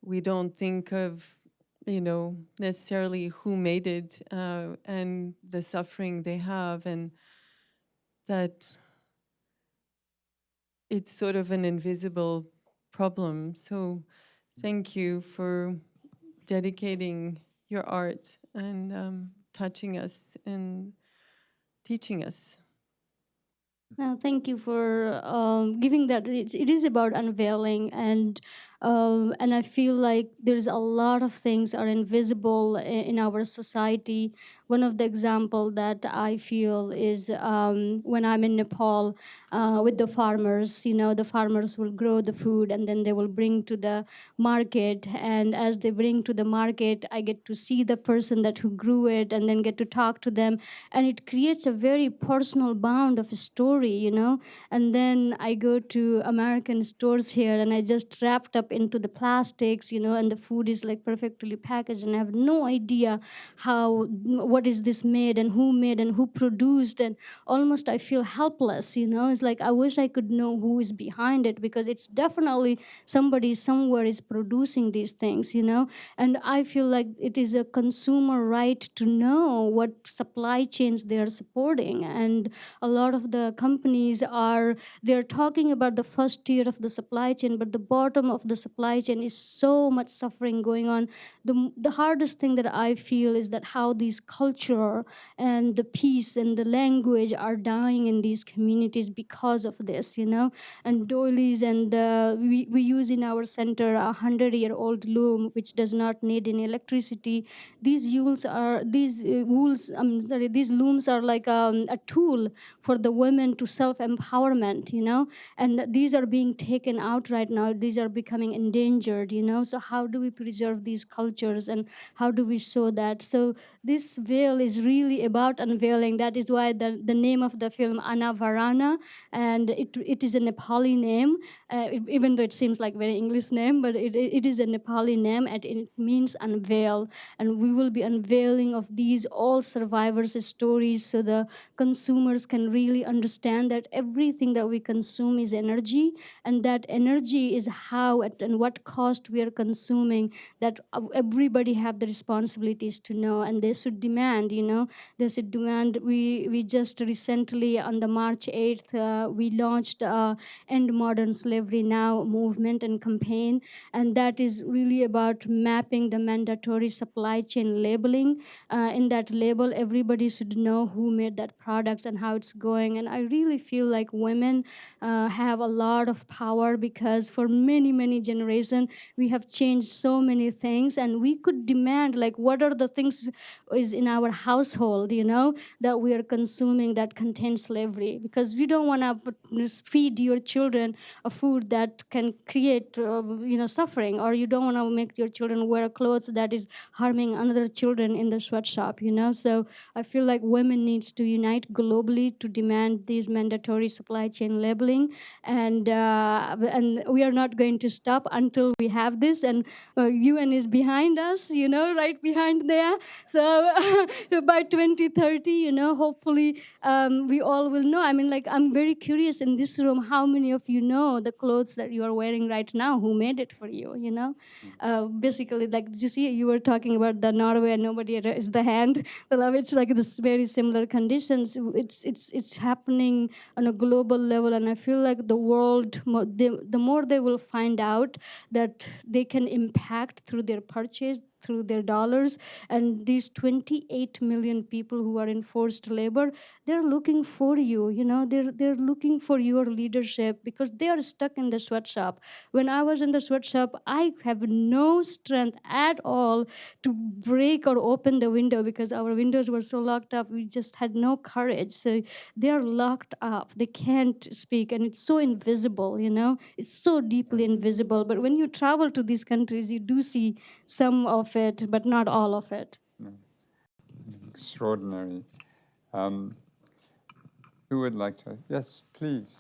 D: we don't think of, you know, necessarily who made it and the suffering they have, and that it's sort of an invisible problem. So thank you for dedicating your art and touching us and teaching us.
C: Thank you for giving that. It is about unveiling, and I feel like there's a lot of things are invisible in our society. One of the example that I feel is when I'm in Nepal with the farmers. You know, the farmers will grow the food and then they will bring to the market. And as they bring to the market, I get to see the person that who grew it and then get to talk to them. And it creates a very personal bond of a story, you know. And then I go to American stores here and I just wrapped up into the plastics, you know, and the food is like perfectly packaged and I have no idea what is this made and who produced, and almost I feel helpless, you know. It's like I wish I could know who is behind it, because it's definitely somebody somewhere is producing these things, you know. And I feel like it is a consumer right to know what supply chains they are supporting. And a lot of the companies they're talking about the first tier of the supply chain, but the bottom of the supply chain is so much suffering going on. The hardest thing that I feel is that how these culture and the peace and the language are dying in these communities because of this, you know. And doilies, and we use in our center a 100-year-old loom which does not need any electricity. These these looms are like a tool for the women to self-empowerment, you know. And these are being taken out right now. These are becoming endangered, you know. So how do we preserve these cultures, and how do we show that? So this veil is really about unveiling. That is why the name of the film Ana Varana, and it is a Nepali name, even though it seems like very English name, but it is a Nepali name, and it means unveil. And we will be unveiling of these all survivors' stories, so the consumers can really understand that everything that we consume is energy, and that energy is how and what cost we are consuming, that everybody have the responsibilities to know, and they should demand, you know. They should demand. We just recently on the March 8th, we launched End Modern Slavery Now movement and campaign, and that is really about mapping the mandatory supply chain labeling. In that label, everybody should know who made that products and how it's going. And I really feel like women have a lot of power, because for many generations we have changed so many things, and we could demand like what are the things is in our household, you know, that we are consuming that contains slavery, because we don't want to feed your children a food that can create you know, suffering, or you don't want to make your children wear clothes that is harming another children in the sweatshop, you know. So I feel like women needs to unite globally to demand these mandatory supply chain labeling, and we are not going to stop until we have this. And UN is behind us, you know, right behind there. So by 2030, you know, hopefully we all will know. I mean, like, I'm very curious in this room, how many of you know the clothes that you are wearing right now? Who made it for you, you know? Basically, like, you see, you were talking about the Norway and nobody raised the hand. Well, it's like this very similar conditions. It's happening on a global level, and I feel like the world, the more they will find out that they can impact through their purchase, through their dollars. And these 28 million people who are in forced labor, they're looking for you, you know, they're looking for your leadership, because they are stuck in the sweatshop. When I was in the sweatshop, I have no strength at all to break or open the window, because our windows were so locked up. We just had no courage. So they're locked up. They can't speak, and it's so invisible, you know, it's so deeply invisible. But when you travel to these countries, you do see some of it, but not all of it.
A: Extraordinary. Who would like to? Yes, please.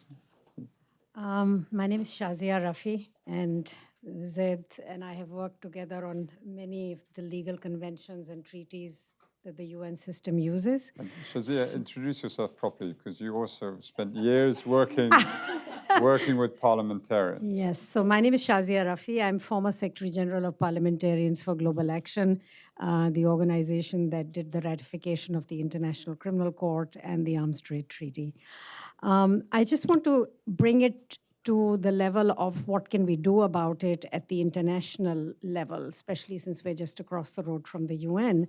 E: My name is Shazia Rafi, and Zeid and I have worked together on many of the legal conventions and treaties that the UN system uses.
A: And Shazia, introduce yourself properly, because you also spent years working with parliamentarians.
E: Yes, so my name is Shazia Rafi. I'm former Secretary General of Parliamentarians for Global Action, the organization that did the ratification of the International Criminal Court and the Arms Trade Treaty. I just want to bring it to the level of what can we do about it at the international level, especially since we're just across the road from the UN.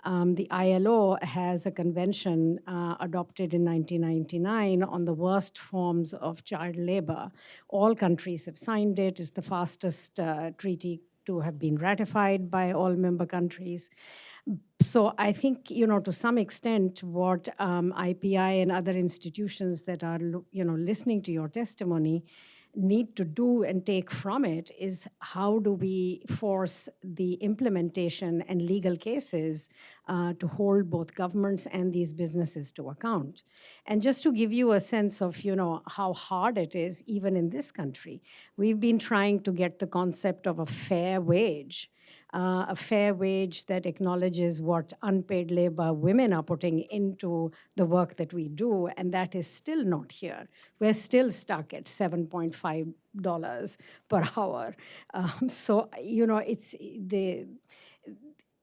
E: The ILO has a convention adopted in 1999 on the worst forms of child labor. All countries have signed it. It's the fastest treaty to have been ratified by all member countries. So I think, you know, to some extent, what IPI and other institutions that are, you know, listening to your testimony need to do and take from it is how do we force the implementation and legal cases to hold both governments and these businesses to account. And just to give you a sense of, you know, how hard it is, even in this country, we've been trying to get the concept of a fair wage that acknowledges what unpaid labor women are putting into the work that we do, and that is still not here. We're still stuck at $7.5 per hour. So, you know,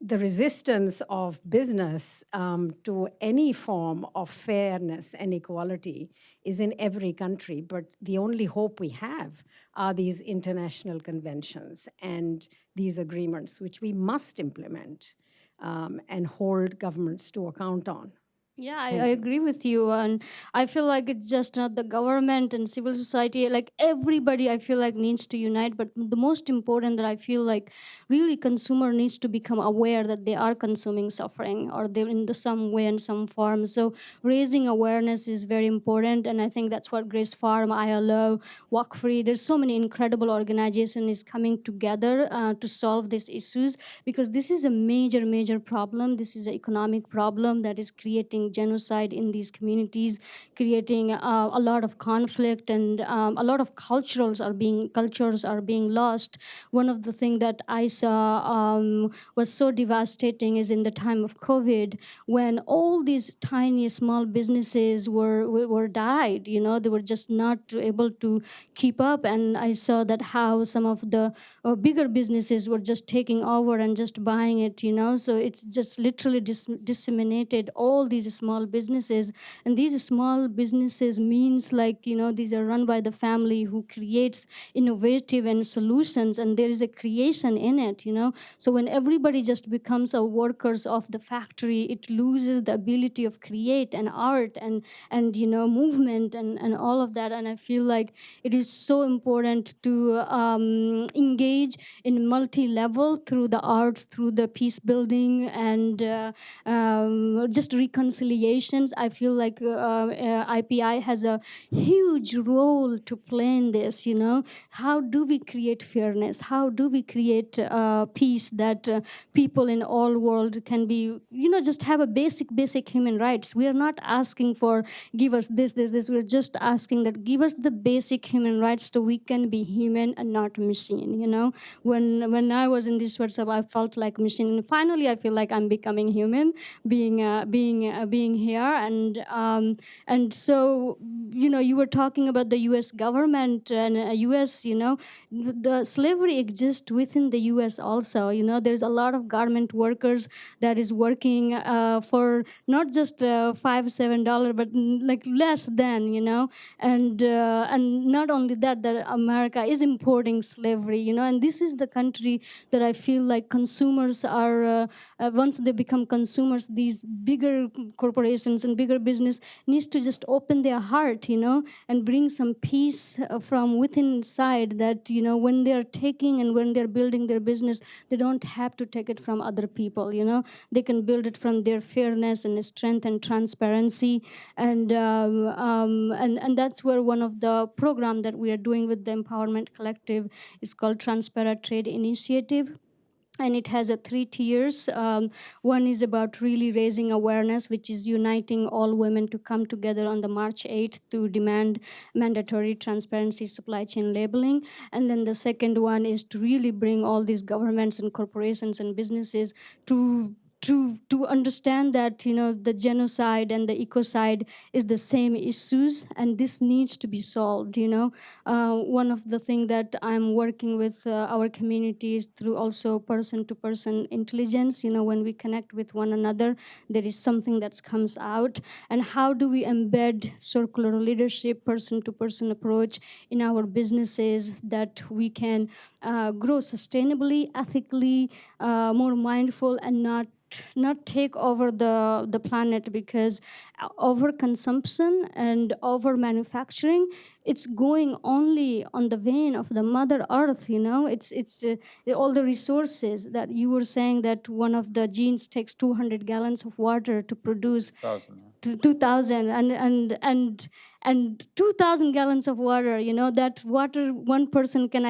E: the resistance of business to any form of fairness and equality is in every country, but the only hope we have are these international conventions and these agreements, which we must implement and hold governments to account on.
C: Yeah, I agree with you. And I feel like it's just not the government and civil society, like everybody I feel like needs to unite. But the most important that I feel like really consumer needs to become aware that they are consuming suffering or they're in some way and some form. So raising awareness is very important. And I think that's what Grace Farm, ILO, Walk Free, there's so many incredible organizations is coming together to solve these issues, because this is a major, major problem. This is an economic problem that is creating genocide in these communities, creating a lot of conflict, and a lot of cultures are being lost. One of the things that I saw was so devastating is in the time of COVID, when all these tiny small businesses were died. You know, they were just not able to keep up, and I saw that how some of the bigger businesses were just taking over and just buying it. You know, so it's just literally disseminated all these small businesses, and these small businesses means, like, you know, these are run by the family who creates innovative and solutions, and there is a creation in it, you know. So when everybody just becomes a workers of the factory, it loses the ability of create and art and you know, movement and all of that. And I feel like it is so important to engage in multi-level through the arts, through the peace building, and just reconciliations. I feel like IPI has a huge role to play in this. You know, how do we create fairness? How do we create peace that people in all world can be, you know, just have a basic human rights? We are not asking for give us this. We're just asking that give us the basic human rights so we can be human and not machine. You know, when I was in this WhatsApp, I felt like machine, and finally I feel like I'm becoming human, being here. And so, you know, you were talking about the U.S. government and U.S. You know, the slavery exists within the U.S. also. You know, there's a lot of garment workers that is working for not just $5-7, but like less than, you know, and not only that, that America is importing slavery, you know, and this is the country that I feel like consumers are once they become consumers, these bigger corporations and bigger business needs to just open their heart, you know, and bring some peace from within inside, that, you know, when they're taking and when they're building their business, they don't have to take it from other people, you know, they can build it from their fairness and strength and transparency. And that's where one of the program that we are doing with the Empowerment Collective is called Transparent Trade Initiative. And it has 3 tiers. One is about really raising awareness, which is uniting all women to come together on the March 8th to demand mandatory transparency supply chain labeling. And then the second one is to really bring all these governments and corporations and businesses to understand that, you know, the genocide and the ecocide is the same issues, and this needs to be solved. You know, one of the things that I'm working with our communities through also person-to-person intelligence. You know, when we connect with one another, there is something that comes out. And how do we embed circular leadership, person-to-person approach in our businesses, that we can grow sustainably, ethically, more mindful, and not take over the planet, because overconsumption and over manufacturing, it's going only on the vein of the Mother Earth. You know, it's all the resources that you were saying, that one of the genes takes 200 gallons of water to produce 2,000 and 2,000 gallons of water. You know, that water one person can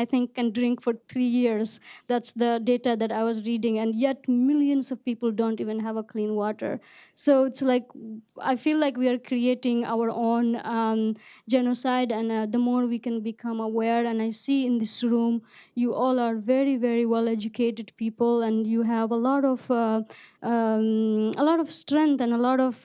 C: drink for 3 years. That's the data that I was reading, and yet millions of people don't even have a clean water. So it's like, I feel like we are creating our own genocide, and the more we can become aware. And I see in this room, you all are very, very well educated people, and you have a lot of strength and a lot of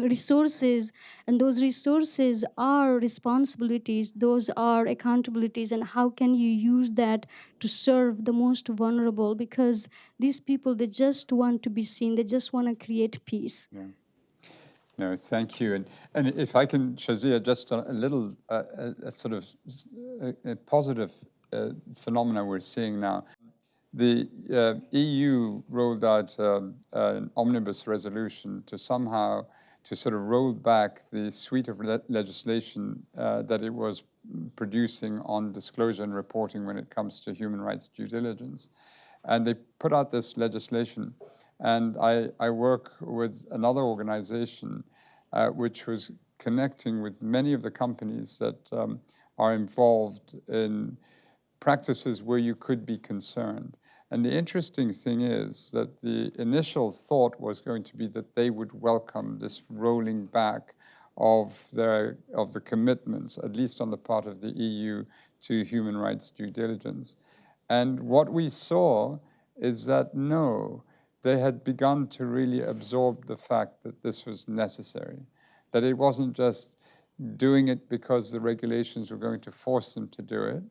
C: resources And those resources are responsibilities, those are accountabilities, and how can you use that to serve the most vulnerable? Because these people, they just want to be seen, they just want to create peace.
A: Yeah. No, thank you. And if I can, Shazia, just a little a sort of a positive phenomena we're seeing now. The EU rolled out an omnibus resolution to somehow to sort of roll back the suite of legislation that it was producing on disclosure and reporting when it comes to human rights due diligence. And they put out this legislation. And I work with another organization which was connecting with many of the companies that are involved in practices where you could be concerned. And the interesting thing is that the initial thought was going to be that they would welcome this rolling back of the commitments, at least on the part of the EU, to human rights due diligence. And what we saw is that no, they had begun to really absorb the fact that this was necessary, that it wasn't just doing it because the regulations were going to force them to do it,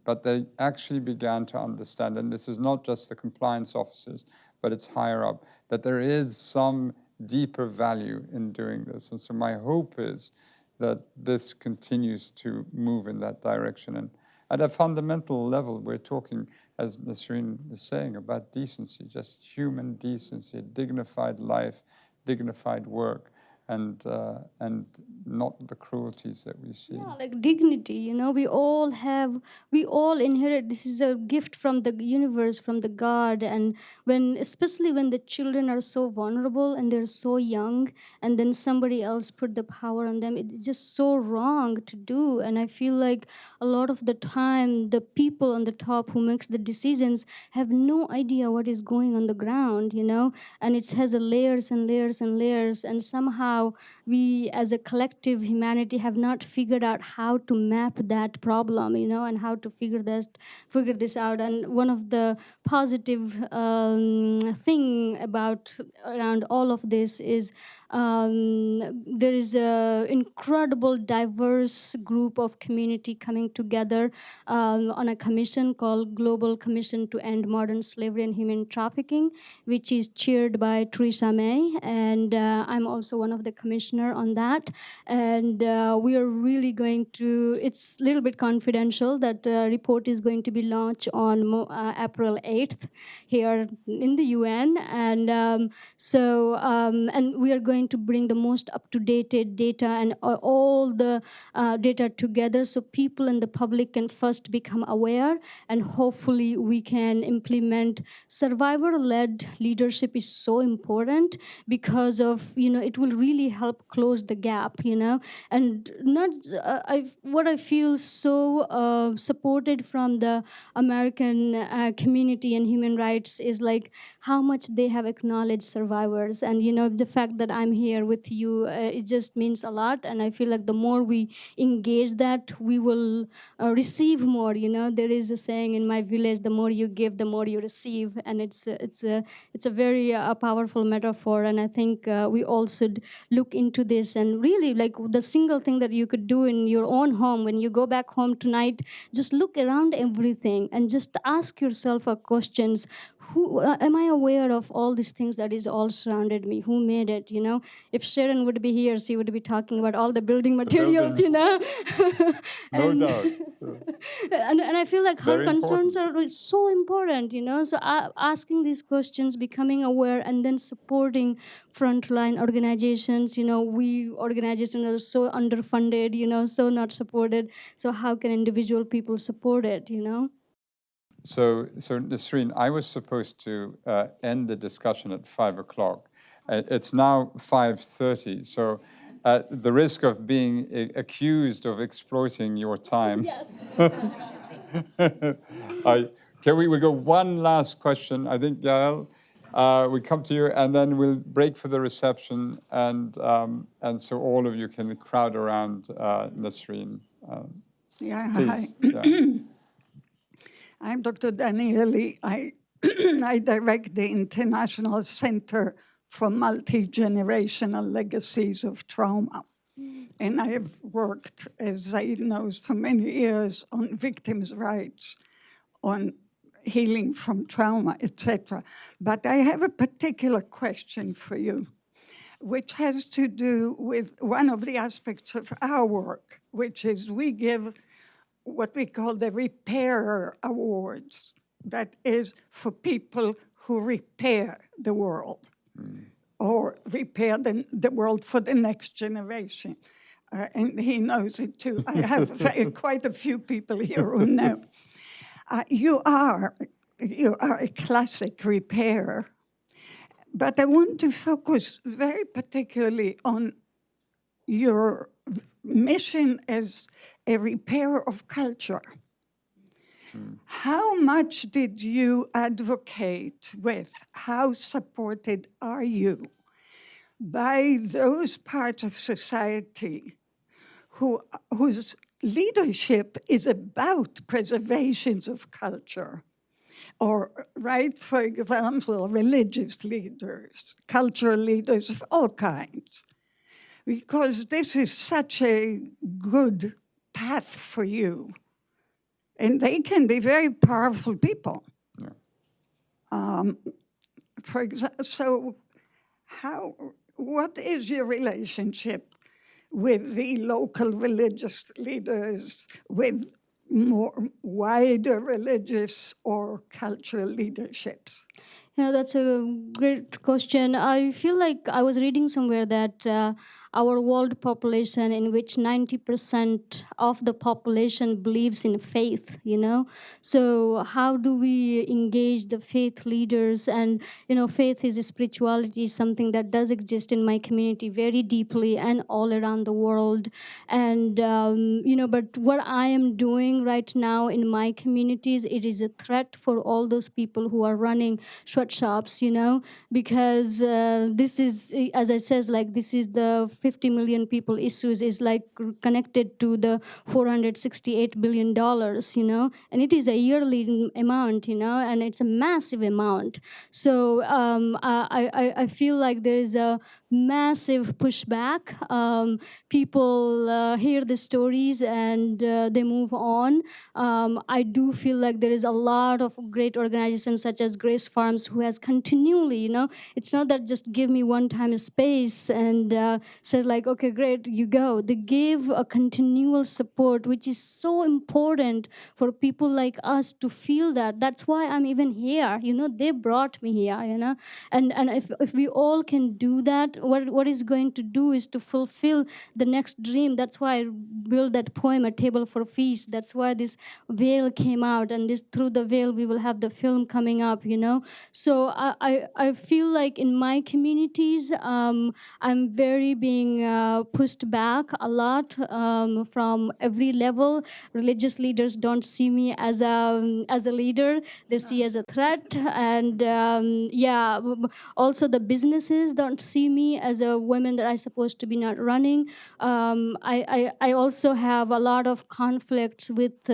A: but they actually began to understand, and this is not just the compliance officers, but it's higher up, that there is some deeper value in doing this. And so my hope is that this continues to move in that direction. And at a fundamental level, we're talking, as Nasreen is saying, about decency, just human decency, a dignified life, dignified work, and not the cruelties that we see.
C: Yeah, like dignity, you know, we all inherit, this is a gift from the universe, from the God. And especially when the children are so vulnerable and they're so young, and then somebody else put the power on them, it's just so wrong to do. And I feel like a lot of the time, the people on the top who makes the decisions have no idea what is going on the ground, you know, and it has layers and layers and layers. And somehow we as a collective humanity have not figured out how to map that problem, you know, and how to figure this out. And one of the positive thing around all of this is there is an incredible diverse group of community coming together on a commission called Global Commission to End Modern Slavery and Human Trafficking, which is chaired by Theresa May, and I'm also one of the commissioner on that. And we are really going to, it's a little bit confidential, that report is going to be launched on April 8th here in the UN. And and we are going to bring the most up-to-date data and all the data together so people and the public can first become aware, and hopefully we can implement. Survivor-led leadership is so important because of, you know, it will really help close the gap, you know. And not what I feel so supported from the American community and human rights is like how much they have acknowledged survivors. And, you know, the fact that I'm here with you, it just means a lot. And I feel like the more we engage that, we will receive more, you know. There is a saying in my village, the more you give, the more you receive. And it's a very powerful metaphor. And I think we all should look into this. And really, like, the single thing that you could do in your own home, when you go back home tonight, just look around everything and just ask yourself questions. Who am I aware of all these things that is all surrounded me? Who made it, you know? If Sharon would be here, she would be talking about all the building materials, you know?
A: No doubt.
C: and I feel like her
A: Very
C: concerns are so important, you know? So asking these questions, becoming aware, and then supporting frontline organizations. You know, we organizations are so underfunded, you know, so not supported. So how can individual people support it, you know?
A: So Nasreen, I was supposed to end the discussion at 5 o'clock. It's now 5:30. So at the risk of being accused of exploiting your time.
C: Yes.
A: We'll go one last question. I think, Yael, we come to you, and then we'll break for the reception, and so all of you can crowd around Nasreen.
F: Yeah,
A: Please.
F: hi.
A: Yeah.
F: I'm Dr. Danieli. I direct the International Center for Multi-Generational Legacies of Trauma. and I have worked, as Zeid knows, for many years on victims' rights, on healing from trauma, etc. But I have a particular question for you, which has to do with one of the aspects of our work, which is we give what we call the Repairer Awards. That is for people who repair the world or repair the world for the next generation. And he knows it too. I have quite a few people here who know. You are a classic repairer, but I want to focus very particularly on your mission as a repairer of culture. How much did you advocate with, how supported are you by those parts of society whose leadership is about preservations of culture? Or, right, for example, religious leaders, cultural leaders of all kinds. Because this is such a good path for you. And they can be very powerful people. Yeah. So what is your relationship with the local religious leaders, with more wider religious or cultural leaderships?
C: That's a great question. I feel like I was reading somewhere that our world population, in which 90% of the population believes in faith, So how do we engage the faith leaders? And, faith is a spirituality, something that does exist in my community very deeply and all around the world. And, but what I am doing right now in my communities, it is a threat for all those people who are running sweatshops, because this is, as I says, like this is the 50 million people issues is like connected to the $468 billion, and it is a yearly amount, and it's a massive amount. So I feel like there is a massive pushback. People hear the stories and they move on. I do feel like there is a lot of great organizations such as Grace Farms who has continually, it's not that just give me one time a space and said like, okay, great, you go. They give a continual support, which is so important for people like us to feel that. That's why I'm even here. They brought me here, and if we all can do that, what is going to do is to fulfill the next dream. That's why I built that poem, A Table for Feast. That's why this veil came out, and this through the veil we will have the film coming up, So I feel like in my communities, I'm very being pushed back a lot from every level. Religious leaders don't see me as a leader; they see as a threat, and also the businesses don't see me as a woman that I'm supposed to be not running. I also have a lot of conflicts with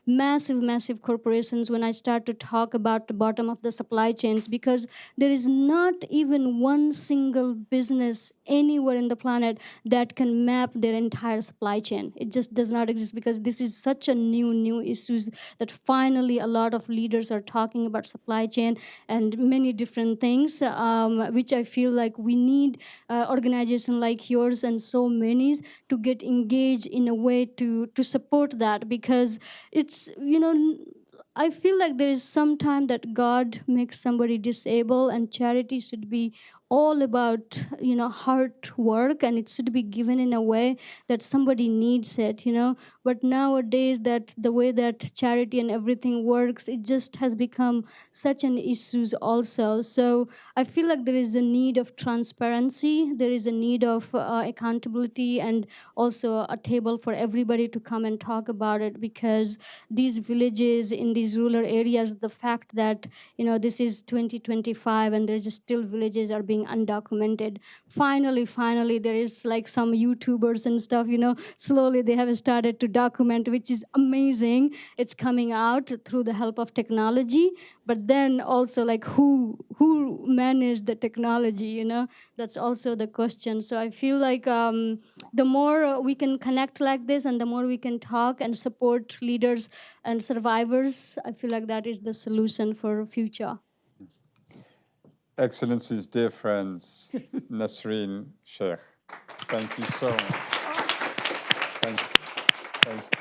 C: massive corporations when I start to talk about the bottom of the supply chains, because there is not even one single business anywhere in the planet that can map their entire supply chain. It just does not exist, because this is such a new issues that finally a lot of leaders are talking about supply chain and many different things, which I feel like we need organizations like yours and so many to get engaged in a way to support that, because it's, I feel like there is some time that God makes somebody disabled, and charity should be all about, hard work, and it should be given in a way that somebody needs it, But nowadays, that the way that charity and everything works, it just has become such an issue also. So I feel like there is a need of transparency, there is a need of accountability, and also a table for everybody to come and talk about it, because these villages in these rural areas, the fact that, this is 2025 and there's just still villages are being remaining undocumented. Finally, there is like some YouTubers and stuff, slowly they have started to document, which is amazing. It's coming out through the help of technology, but then also like who managed the technology, that's also the question. So I feel like the more we can connect like this and the more we can talk and support leaders and survivors, I feel like that is the solution for future.
A: Excellencies, dear friends, Nasreen Sheikh, thank you so much. Thank you.